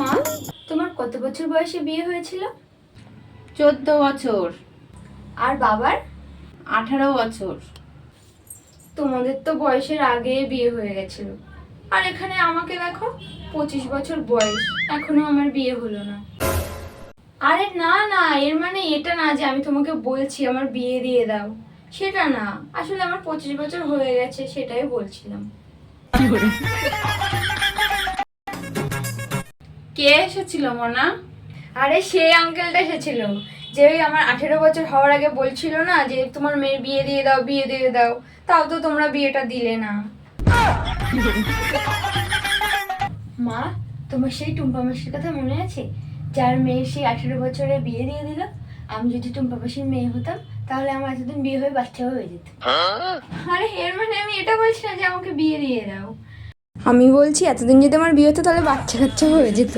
মা, তোমার কত বছর বয়সে বিয়ে হয়েছিল? 14 বছর। আর বাবার? 18 বছর। তোমাদের তো বয়সের আগে বিয়ে হয়ে গেছিল। আর এখানে আমাকে দেখো, 25 বছর বয়স, এখনো আমার বিয়ে হলো না। আরে না না, এর মানে এটা না যে আমি তোমাকে বলছি আমার বিয়ে দিয়ে দাও, সেটা না। আসলে আমার 25 বছর হয়ে গেছে, সেটাই বলছিলাম। কে এসেছিল মোনা? আরে সেই আঙ্কেলটা এসেছিল, যে ওই আমার 18 বছর হওয়ার আগে বলছিল না যে তোমার মেয়ের বিয়ে দিয়ে দাও, বিয়ে দিয়ে দাও। তাও তো তোমরা বিয়েটা দিলে না। মা, তোমার সেই টুম্পা মাসির কথা মনে আছে, যার মেয়ে সেই 18 বছরে বিয়ে দিয়ে দিল? আমি যদি টুম্পা মাসির মেয়ে হতাম, তাহলে আমার এতদিন বিয়ে হয়ে বাচ্চাও হয়ে যেত। আরে এর মানে আমি এটা বলছি না যে আমাকে বিয়ে দিয়ে দাও, আমি বলছি এতদিন যদি আমার বিয়ে হতো তাহলে বাচ্চা কাচ্চা হয়ে যেত।